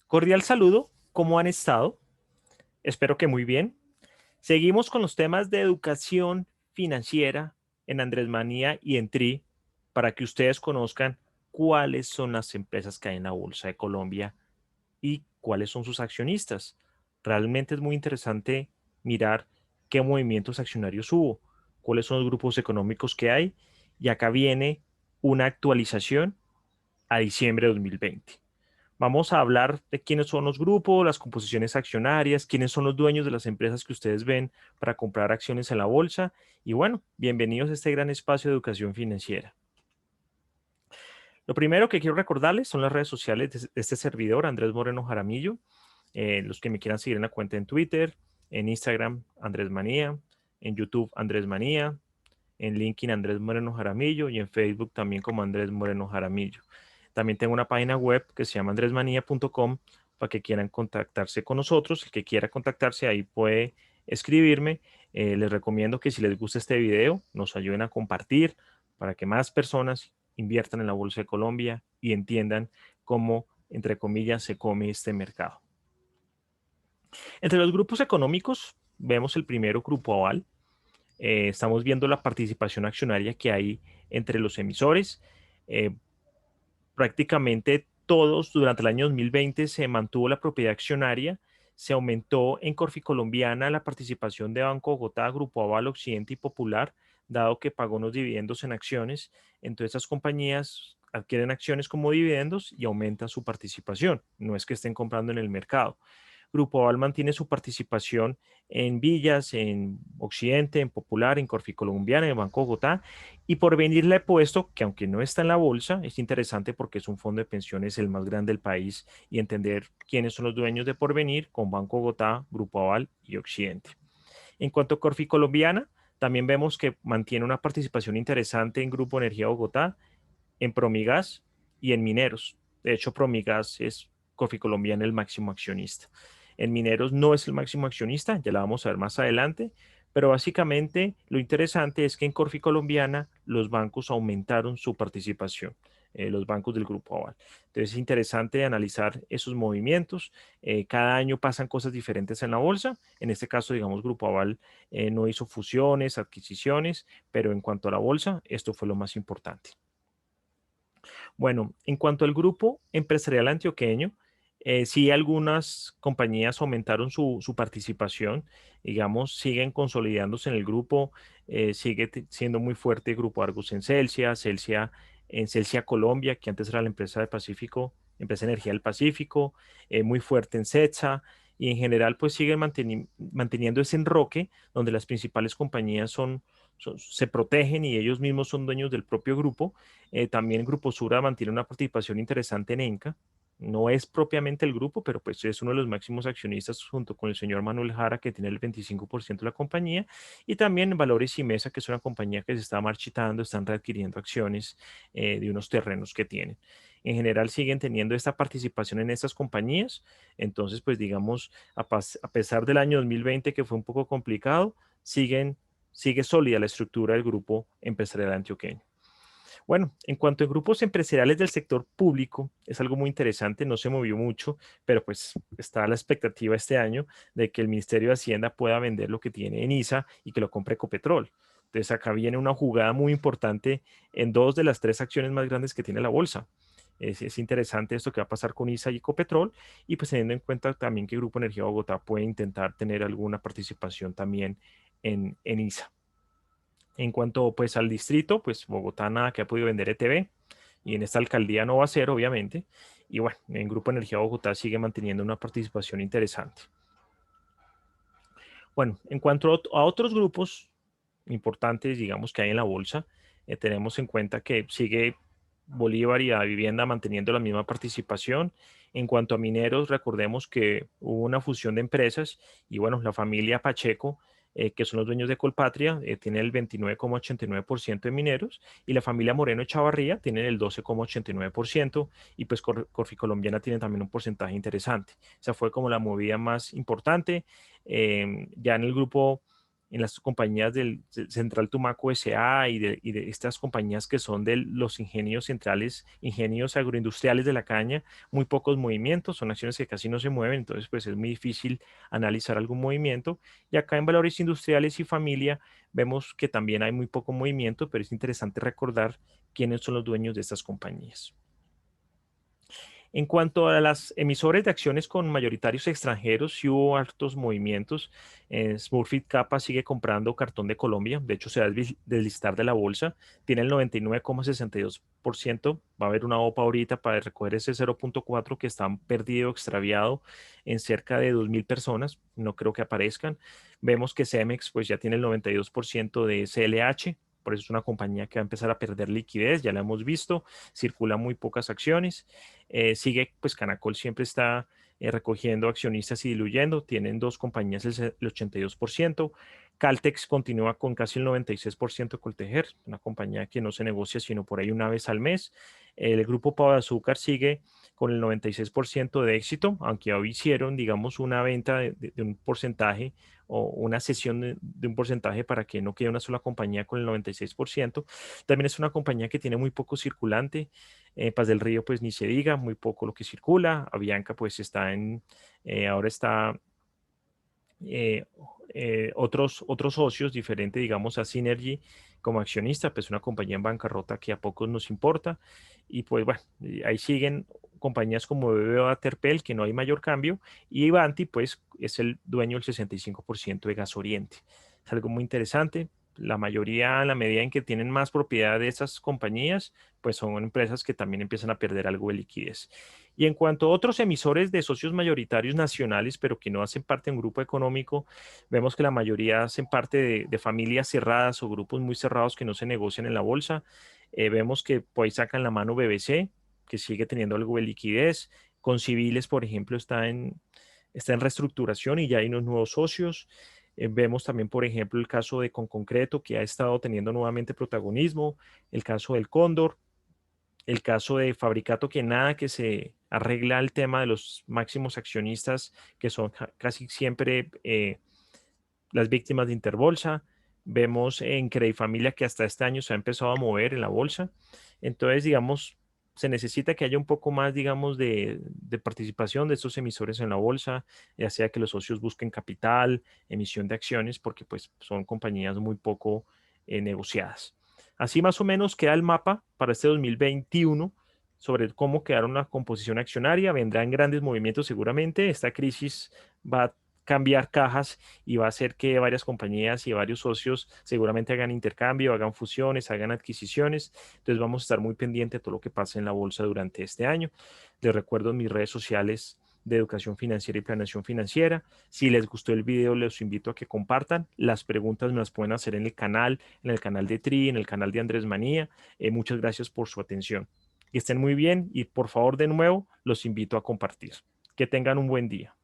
Cordial saludo, ¿cómo han estado? Espero que muy bien. Seguimos con los temas de educación financiera en Andrés Manía y en TRI para que ustedes conozcan cuáles son las empresas que hay en la Bolsa de Colombia y cuáles son sus accionistas. Realmente es muy interesante mirar qué movimientos accionarios hubo, cuáles son los grupos económicos que hay y acá viene una actualización a diciembre de 2020. Vamos a hablar de quiénes son los grupos, las composiciones accionarias, quiénes son los dueños de las empresas que ustedes ven para comprar acciones en la bolsa. Y bueno, bienvenidos a este gran espacio de educación financiera. Lo primero que quiero recordarles son las redes sociales de este servidor, Andrés Moreno Jaramillo. Los que me quieran seguir en la cuenta en Twitter, en Instagram, Andrés Manía, en YouTube, Andrés Manía, en LinkedIn, Andrés Moreno Jaramillo y en Facebook también como Andrés Moreno Jaramillo. También tengo una página web que se llama andresmanía.com para que quieran contactarse con nosotros. El que quiera contactarse ahí puede escribirme. Les recomiendo que si les gusta este video, nos ayuden a compartir para que más personas inviertan en la Bolsa de Colombia y entiendan cómo, entre comillas, se come este mercado. Entre los grupos económicos, vemos el primero, Grupo Aval. Estamos viendo la participación accionaria que hay entre los emisores. Eh, Prácticamente todos durante el año 2020 se mantuvo la propiedad accionaria, se aumentó en Corficolombiana la participación de Banco Bogotá, Grupo Aval, Occidente y Popular, dado que pagó unos dividendos en acciones. Entonces, esas compañías adquieren acciones como dividendos y aumenta su participación. No es que estén comprando en el mercado. Grupo Aval mantiene su participación en Villas, en Occidente, en Popular, en Corficolombiana, en Banco Bogotá. Y Porvenir le he puesto, que aunque no está en la bolsa, es interesante porque es un fondo de pensiones el más grande del país y entender quiénes son los dueños de Porvenir con Banco Bogotá, Grupo Aval y Occidente. En cuanto a Corficolombiana, también vemos que mantiene una participación interesante en Grupo Energía Bogotá, en Promigas y en Mineros. De hecho, Promigas es Corficolombiana el máximo accionista. En Mineros no es el máximo accionista, ya la vamos a ver más adelante, pero básicamente lo interesante es que en Corficolombiana los bancos aumentaron su participación, los bancos del Grupo Aval. Entonces es interesante analizar esos movimientos. Cada año pasan cosas diferentes en la bolsa. En este caso, digamos, Grupo Aval no hizo fusiones, adquisiciones, pero en cuanto a la bolsa, esto fue lo más importante. Bueno, en cuanto al grupo empresarial antioqueño, sí algunas compañías aumentaron su participación, digamos, siguen consolidándose en el grupo, sigue siendo muy fuerte el Grupo Argos en Celsia, Celsia en Celsia Colombia, que antes era la empresa de Pacífico, empresa de energía del Pacífico, muy fuerte en CETSA, y en general pues siguen manteniendo ese enroque donde las principales compañías se protegen y ellos mismos son dueños del propio grupo. También Grupo Sura mantiene una participación interesante en Enca. No es propiamente el grupo, pero pues es uno de los máximos accionistas junto con el señor Manuel Jara, que tiene el 25% de la compañía, y también Valores y Mesa, que es una compañía que se está marchitando, están readquiriendo acciones de unos terrenos que tienen. En general siguen teniendo esta participación en estas compañías. Entonces, pues digamos, a pesar del año 2020 que fue un poco complicado, sigue sólida la estructura del grupo empresarial antioqueño. Bueno, en cuanto a grupos empresariales del sector público, es algo muy interesante, no se movió mucho, pero pues está la expectativa este año de que el Ministerio de Hacienda pueda vender lo que tiene en ISA y que lo compre Ecopetrol. Entonces acá viene una jugada muy importante en dos de las tres acciones más grandes que tiene la bolsa. Es interesante esto que va a pasar con ISA y Ecopetrol y pues teniendo en cuenta también que Grupo Energía Bogotá puede intentar tener alguna participación también en ISA. En cuanto pues al distrito, pues Bogotá nada que ha podido vender ETB y en esta alcaldía no va a ser, obviamente. Y bueno, en Grupo Energía Bogotá sigue manteniendo una participación interesante. Bueno, en cuanto a otros grupos importantes, digamos, que hay en la bolsa, tenemos en cuenta que sigue Bolívar y la vivienda manteniendo la misma participación. En cuanto a mineros, recordemos que hubo una fusión de empresas y bueno, la familia Pacheco, que son los dueños de Colpatria, tiene el 29,89% de mineros y la familia Moreno Chavarría tiene el 12,89% y pues Corficolombiana tiene también un porcentaje interesante. Esa fue como la movida más importante. Ya en el grupo en las compañías del Central Tumaco S.A. y de estas compañías que son de los ingenios centrales, ingenios agroindustriales de la caña, muy pocos movimientos, son acciones que casi no se mueven, entonces pues es muy difícil analizar algún movimiento. Y acá en valores industriales y familia vemos que también hay muy poco movimiento, pero es interesante recordar quiénes son los dueños de estas compañías. En cuanto a las emisores de acciones con mayoritarios extranjeros, sí hubo hartos movimientos. Smurfit Kappa sigue comprando cartón de Colombia. De hecho, se va a deslistar de la bolsa. Tiene el 99,62%. Va a haber una OPA ahorita para recoger ese 0,4 que está perdido, extraviado en cerca de 2.000 personas. No creo que aparezcan. Vemos que Cemex pues ya tiene el 92% de CLH. Por eso es una compañía que va a empezar a perder liquidez, ya la hemos visto, circula muy pocas acciones. Sigue, pues Canacol siempre está recogiendo accionistas y diluyendo, tienen dos compañías el 82%. Caltex continúa con casi el 96% de Coltejer, una compañía que no se negocia sino por ahí una vez al mes. El grupo Pau de Azúcar sigue con el 96% de éxito, aunque hoy hicieron, digamos, una venta de un porcentaje o una cesión de un porcentaje para que no quede una sola compañía con el 96%. También es una compañía que tiene muy poco circulante. Paz del Río, pues ni se diga, muy poco lo que circula. Avianca, pues está ahora está eh, otros socios, diferente, digamos, a Synergy como accionista, pues una compañía en bancarrota que a pocos nos importa. Y pues bueno, ahí siguen compañías como BBVA Terpel, que no hay mayor cambio, y Ivanti, pues es el dueño del 65% de Gas Oriente. Es algo muy interesante. La mayoría, en la medida en que tienen más propiedad de esas compañías, pues son empresas que también empiezan a perder algo de liquidez. Y en cuanto a otros emisores de socios mayoritarios nacionales, pero que no hacen parte de un grupo económico, vemos que la mayoría hacen parte de familias cerradas o grupos muy cerrados que no se negocian en la bolsa. Vemos que por ahí sacan la mano BBC, que sigue teniendo algo de liquidez. Con Civiles, por ejemplo, está en reestructuración y ya hay unos nuevos socios. Vemos también, por ejemplo, el caso de Concreto, que ha estado teniendo nuevamente protagonismo, el caso del Cóndor, el caso de Fabricato, que nada que se arregla el tema de los máximos accionistas, que son casi siempre las víctimas de Interbolsa. Vemos en Credifamilia que hasta este año se ha empezado a mover en la bolsa. Entonces, digamos, se necesita que haya un poco más, digamos, de participación de estos emisores en la bolsa, ya sea que los socios busquen capital, emisión de acciones, porque pues son compañías muy poco negociadas. Así más o menos queda el mapa para este 2021 sobre cómo quedar una composición accionaria. Vendrán grandes movimientos seguramente. Esta crisis va a cambiar cajas y va a hacer que varias compañías y varios socios seguramente hagan intercambio, hagan fusiones, hagan adquisiciones. Entonces vamos a estar muy pendientes de todo lo que pase en la bolsa durante este año. Les recuerdo mis redes sociales de educación financiera y planeación financiera. Si les gustó el video, les invito a que compartan. Las preguntas me las pueden hacer en el canal de Tri, en el canal de Andrés Manía. Muchas gracias por su atención. Que estén muy bien y por favor de nuevo los invito a compartir. Que tengan un buen día.